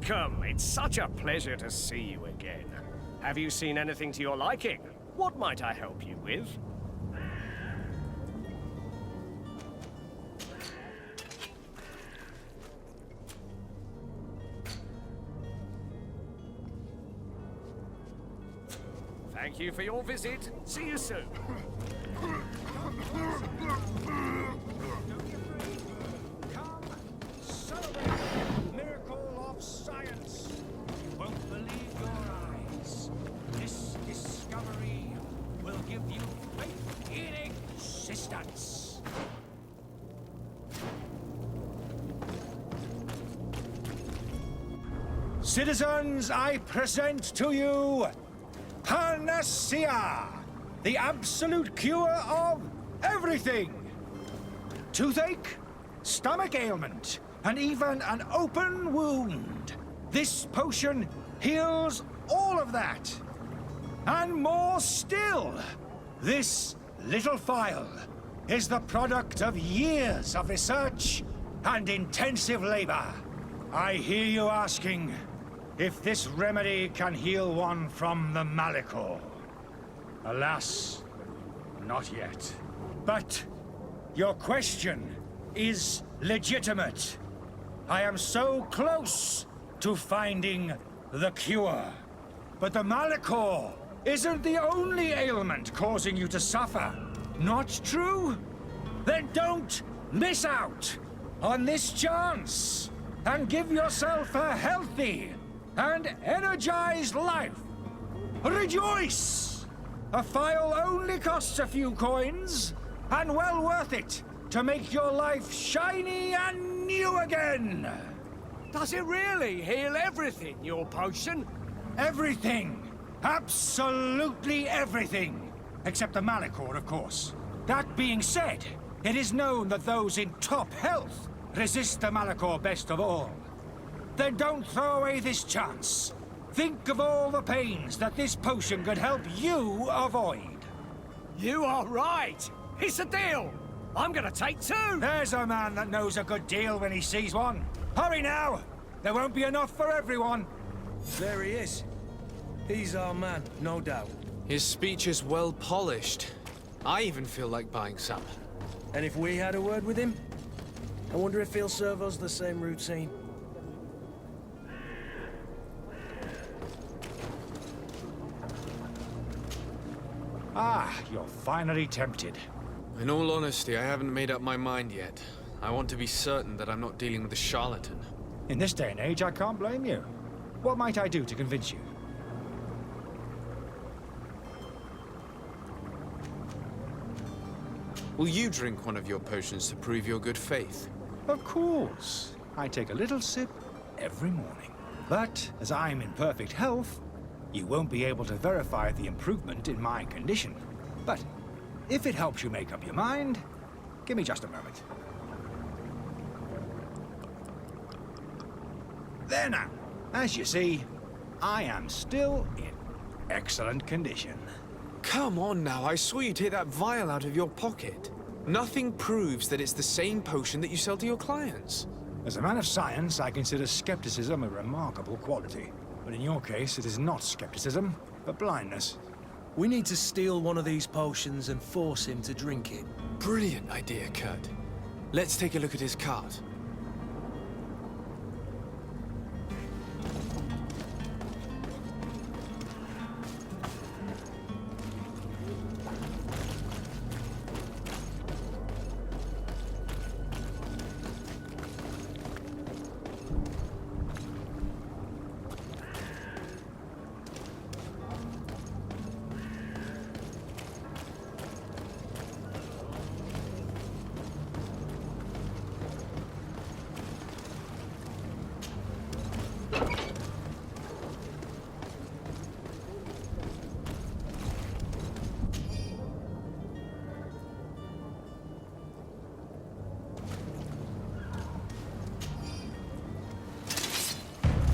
Welcome! It's such a pleasure to see you again. Have you seen anything to your liking? What might I help you with? Thank you for your visit. See you soon. Come, celebrate the miracle of science. You won't believe your eyes. This discovery will give you faith in existence. Citizens, I present to you Panacea, the absolute cure of everything. Toothache, stomach ailment, and even an open wound. This potion heals all of that. And more still. This little phial is the product of years of research and intensive labor. I hear you asking if this remedy can heal one from the Malachor. Alas, not yet. But your question is legitimate. I am so close to finding the cure. But the Malachor isn't the only ailment causing you to suffer. Not true? Then don't miss out on this chance and give yourself a healthy and energized life. Rejoice! A phial only costs a few coins, and well worth it to make your life shiny and new again. Does it really heal everything, your potion? Everything. Absolutely everything. Except the Malachor, of course. That being said, it is known that those in top health resist the Malachor best of all. Then don't throw away this chance. Think of all the pains that this potion could help you avoid. You are right. It's a deal. I'm gonna take two. There's a man that knows a good deal when he sees one. Hurry now. There won't be enough for everyone. There he is. He's our man, no doubt. His speech is well polished. I even feel like buying some. And if we had a word with him, I wonder if he'll serve us the same routine. Ah, you're finally tempted. In all honesty, I haven't made up my mind yet. I want to be certain that I'm not dealing with a charlatan. In this day and age, I can't blame you. What might I do to convince you? Will you drink one of your potions to prove your good faith? Of course. I take a little sip every morning. But as I'm in perfect health, you won't be able to verify the improvement in my condition. But if it helps you make up your mind, give me just a moment. There now. As you see, I am still in excellent condition. Come on now, I saw you take that vial out of your pocket. Nothing proves that it's the same potion that you sell to your clients. As a man of science, I consider skepticism a remarkable quality. But in your case, it is not skepticism, but blindness. We need to steal one of these potions and force him to drink it. Brilliant idea, Kurt. Let's take a look at his cart.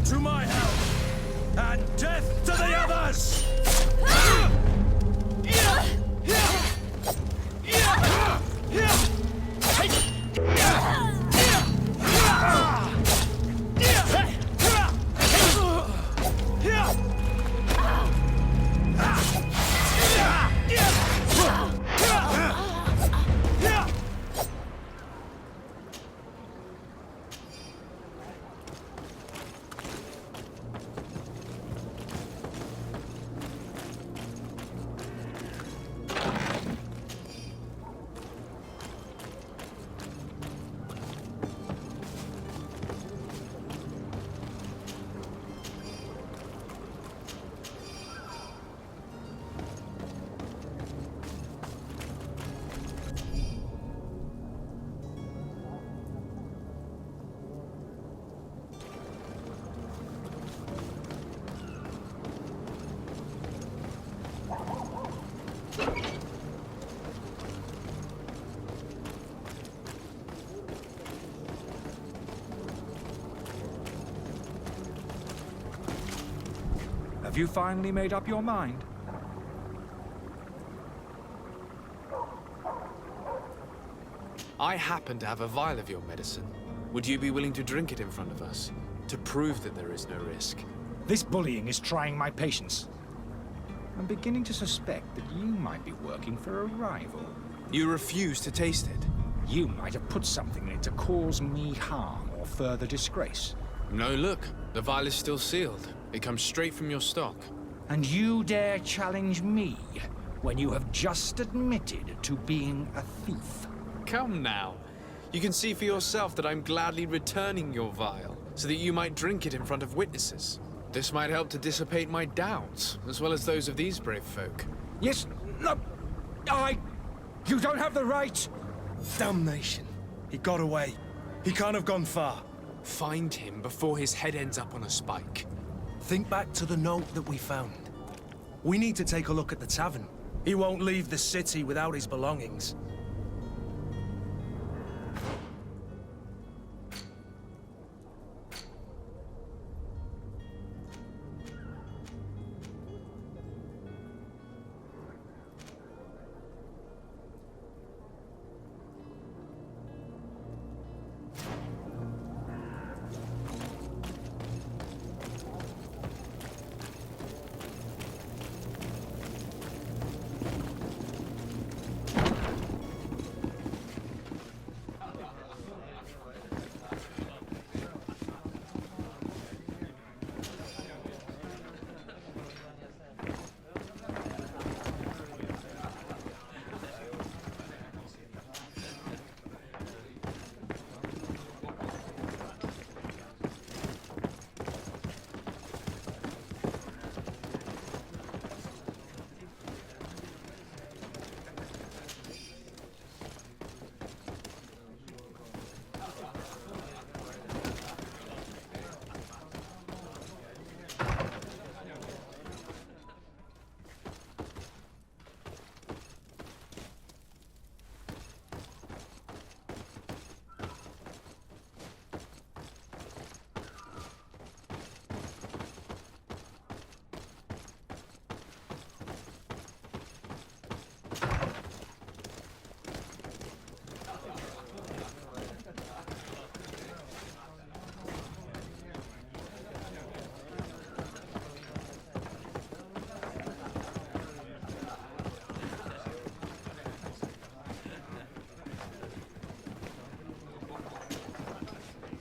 To my help, and death to the others! Have you finally made up your mind? I happen to have a vial of your medicine. Would you be willing to drink it in front of us? To prove that there is no risk? This bullying is trying my patience. I'm beginning to suspect that you might be working for a rival. You refuse to taste it? You might have put something in it to cause me harm or further disgrace. No, look. The vial is still sealed. It comes straight from your stock. And you dare challenge me when you have just admitted to being a thief? Come now. You can see for yourself that I'm gladly returning your vial, so that you might drink it in front of witnesses. This might help to dissipate my doubts, as well as those of these brave folk. Yes, no, You don't have the right! Damnation. He got away. He can't have gone far. Find him before his head ends up on a spike. Think back to the note that we found. We need to take a look at the tavern. He won't leave the city without his belongings.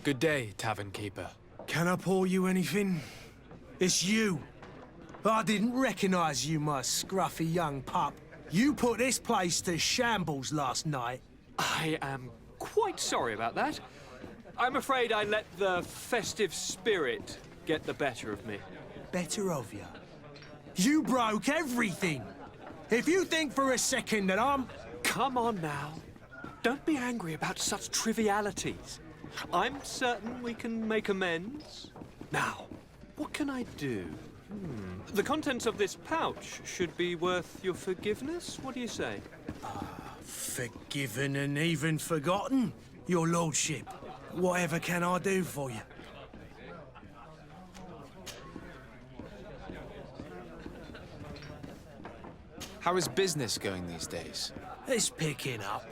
Good day, tavern keeper. Can I pour you anything? It's you. I didn't recognize you, my scruffy young pup. You put this place to shambles last night. I am quite sorry about that. I'm afraid I let the festive spirit get the better of me. Better of you. You broke everything. If you think for a second that I'm... Come on now. Don't be angry about such trivialities. I'm certain we can make amends. Now, what can I do? The contents of this pouch should be worth your forgiveness. What do you say? Forgiven and even forgotten, your lordship. Whatever can I do for you? How is business going these days? It's picking up.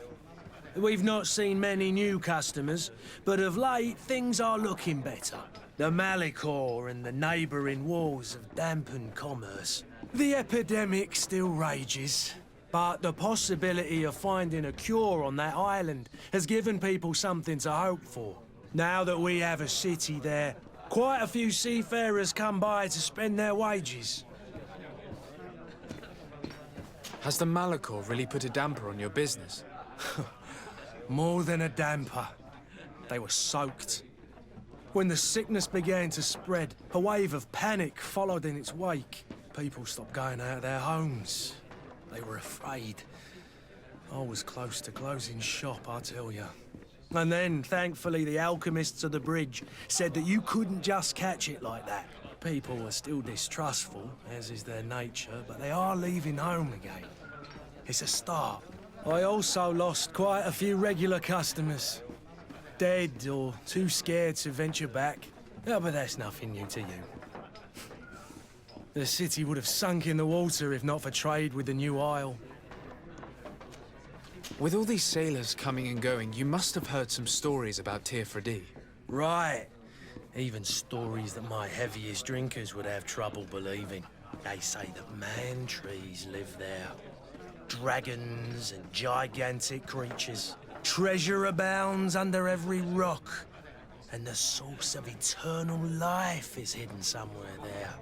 We've not seen many new customers, but of late, things are looking better. The Malicor and the neighbouring wars have dampened commerce. The epidemic still rages, but the possibility of finding a cure on that island has given people something to hope for. Now that we have a city there, quite a few seafarers come by to spend their wages. Has the Malicor really put a damper on your business? More than a damper. They were soaked. When the sickness began to spread, a wave of panic followed in its wake. People stopped going out of their homes. They were afraid. I was close to closing shop, I tell you. And then, thankfully, the alchemists of the bridge said that you couldn't just catch it like that. People are still distrustful, as is their nature, but they are leaving home again. It's a start. I also lost quite a few regular customers. Dead or too scared to venture back. Oh, but that's nothing new to you. The city would have sunk in the water if not for trade with the New Isle. With all these sailors coming and going, you must have heard some stories about Tirfredi. Right. Even stories that my heaviest drinkers would have trouble believing. They say that man-trees live there. Dragons and gigantic creatures. Treasure abounds under every rock. And the source of eternal life is hidden somewhere there.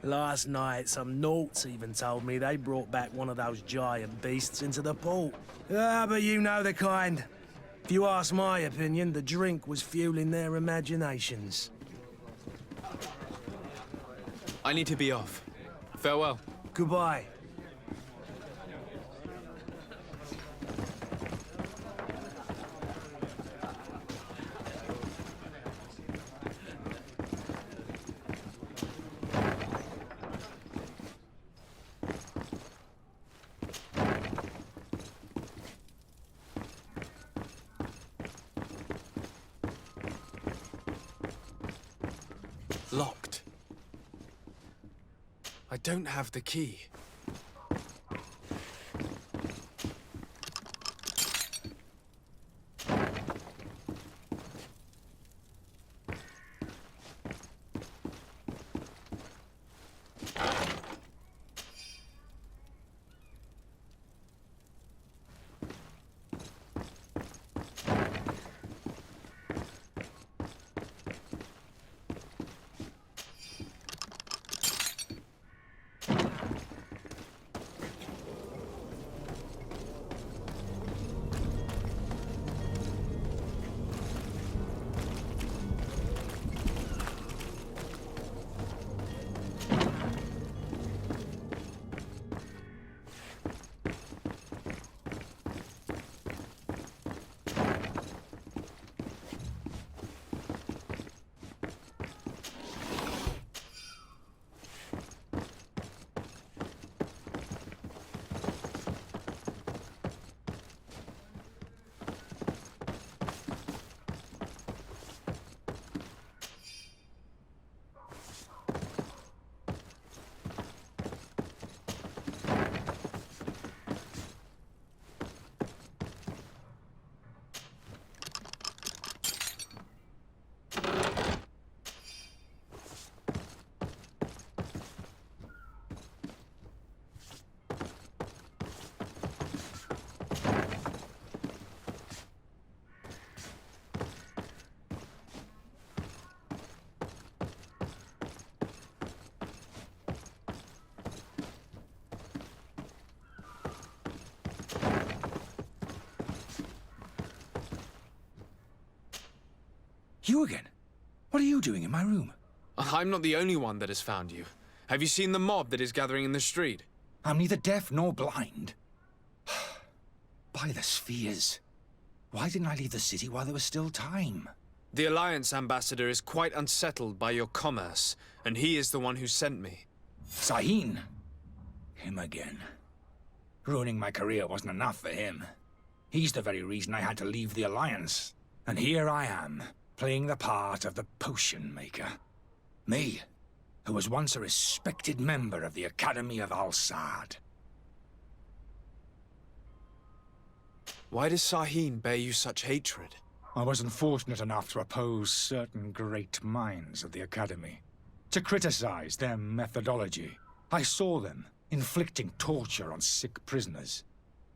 Last night, some Nauts even told me they brought back one of those giant beasts into the port. Ah, but you know the kind. If you ask my opinion, the drink was fueling their imaginations. I need to be off. Farewell. Goodbye. Locked. I don't have the key. You again? What are you doing in my room? I'm not the only one that has found you. Have you seen the mob that is gathering in the street? I'm neither deaf nor blind. By the spheres. Why didn't I leave the city while there was still time? The Alliance ambassador is quite unsettled by your commerce, and he is the one who sent me. Sahin. Him again. Ruining my career wasn't enough for him. He's the very reason I had to leave the Alliance. And here I am, playing the part of the potion maker. Me, who was once a respected member of the Academy of Al-Sad. Why does Sahin bear you such hatred? I wasn't fortunate enough to oppose certain great minds of the Academy. To criticize their methodology. I saw them inflicting torture on sick prisoners.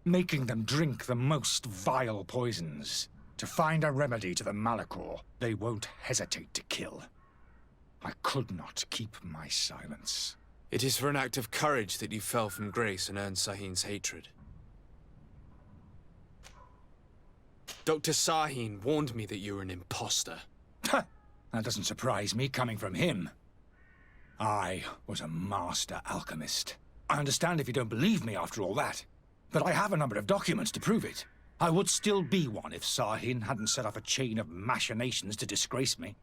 Making them drink the most vile poisons. To find a remedy to the Malachor they won't hesitate to kill. I could not keep my silence. It is for an act of courage that you fell from grace and earned Sahin's hatred. Dr. Sahin warned me that you were an imposter. That doesn't surprise me coming from him. I was a master alchemist. I understand if you don't believe me after all that, but I have a number of documents to prove it. I would still be one if Sahin hadn't set off a chain of machinations to disgrace me.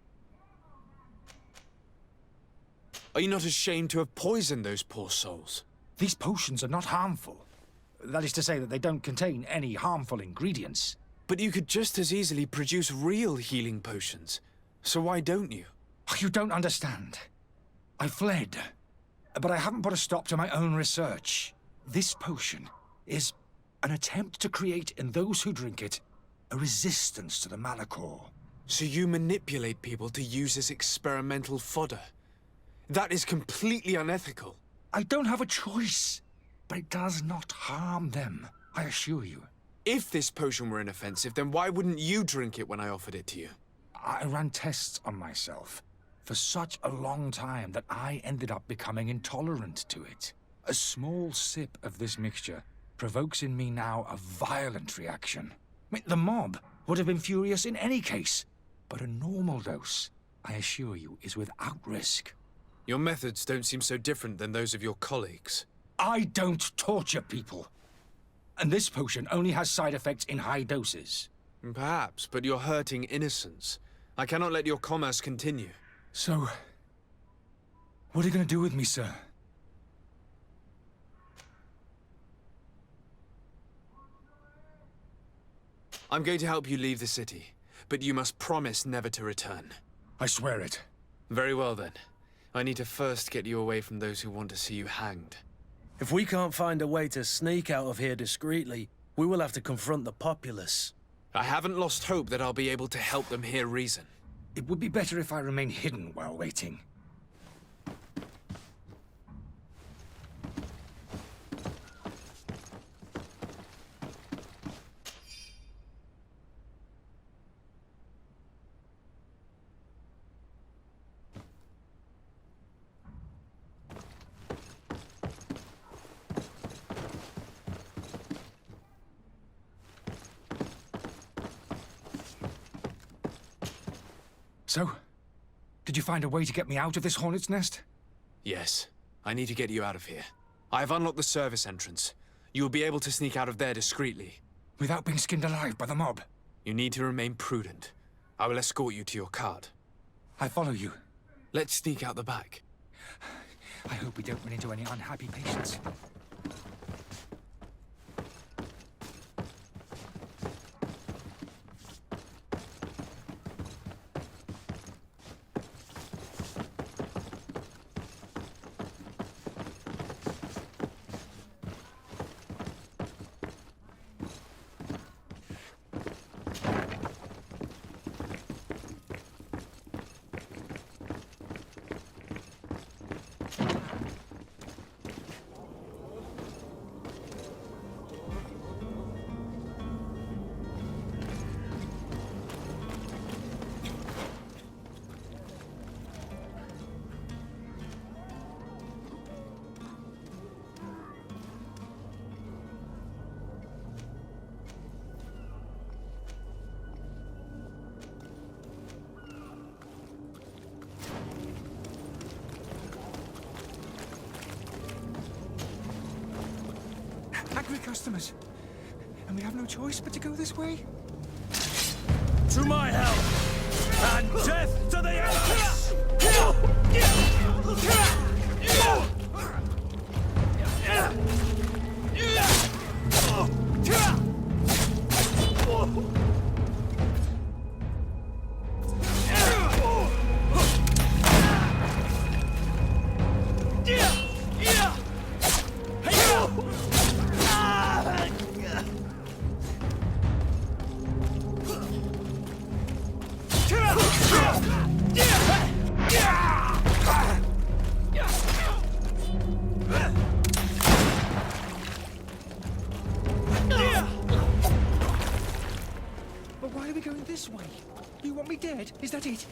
Are you not ashamed to have poisoned those poor souls? These potions are not harmful. That is to say that they don't contain any harmful ingredients. But you could just as easily produce real healing potions. So why don't you? You don't understand. I fled but I haven't put a stop to my own research. This potion is an attempt to create in those who drink it a resistance to the Malachor. So you manipulate people to use as experimental fodder? That is completely unethical. I don't have a choice, but it does not harm them, I assure you. If this potion were inoffensive, then why wouldn't you drink it when I offered it to you? I ran tests on myself for such a long time that I ended up becoming intolerant to it. A small sip of this mixture provokes in me now a violent reaction. I mean, the mob would have been furious in any case, but a normal dose, I assure you, is without risk. Your methods don't seem so different than those of your colleagues. I don't torture people. And this potion only has side effects in high doses. Perhaps, but you're hurting innocents. I cannot let your commerce continue. So, what are you going to do with me, sir? I'm going to help you leave the city, but you must promise never to return. I swear it. Very well then. I need to first get you away from those who want to see you hanged. If we can't find a way to sneak out of here discreetly, we will have to confront the populace. I haven't lost hope that I'll be able to help them hear reason. It would be better if I remain hidden while waiting. So, did you find a way to get me out of this hornet's nest? Yes. I need to get you out of here. I have unlocked the service entrance. You will be able to sneak out of there discreetly. Without being skinned alive by the mob? You need to remain prudent. I will escort you to your cart. I follow you. Let's sneak out the back. I hope we don't run into any unhappy patients. Angry customers. And we have no choice but to go this way? To my help! And death to the enemies! But why are we going this way? You want me dead? Is that it?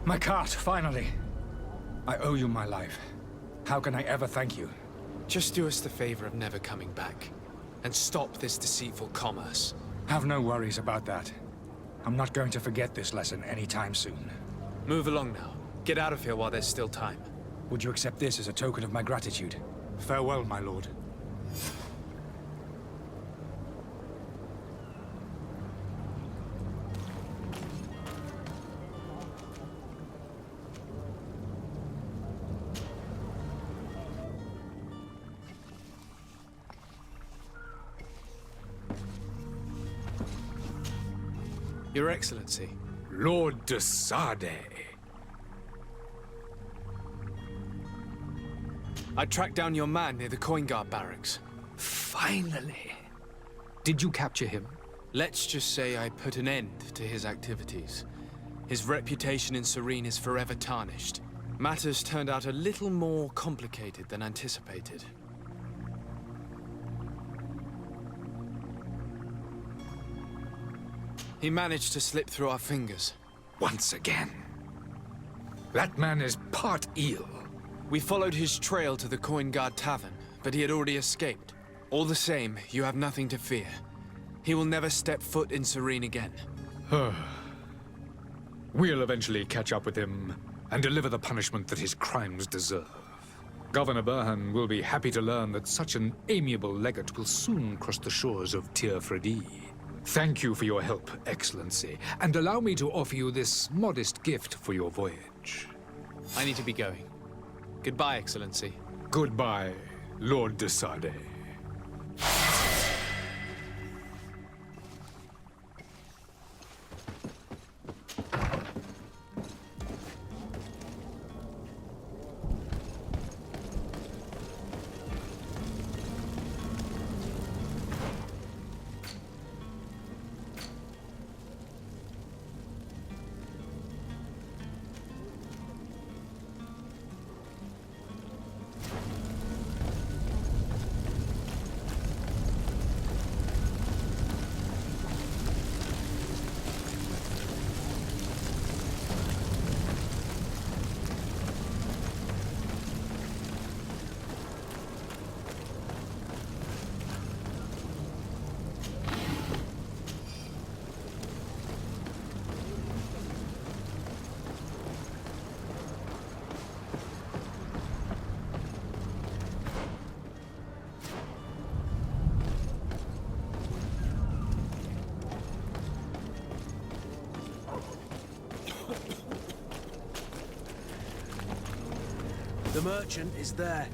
My cart, finally. I owe you my life. How can I ever thank you? Just do us the favor of never coming back. And stop this deceitful commerce. Have no worries about that. I'm not going to forget this lesson anytime soon. Move along now. Get out of here while there's still time. Would you accept this as a token of my gratitude? Farewell, my lord. Your Excellency. Lord de Sade. I tracked down your man near the Coin Guard barracks. Finally. Did you capture him? Let's just say I put an end to his activities. His reputation in Serene is forever tarnished. Matters turned out a little more complicated than anticipated. He managed to slip through our fingers. Once again. That man is part eel. We followed his trail to the Coin Guard Tavern, but he had already escaped. All the same, you have nothing to fear. He will never step foot in Serene again. We'll eventually catch up with him and deliver the punishment that his crimes deserve. Governor Burhan will be happy to learn that such an amiable legate will soon cross the shores of Tir Fredi. Thank you for your help, Excellency, and allow me to offer you this modest gift for your voyage. I need to be going. Goodbye, Excellency. Goodbye, Lord de Sade. The merchant is there.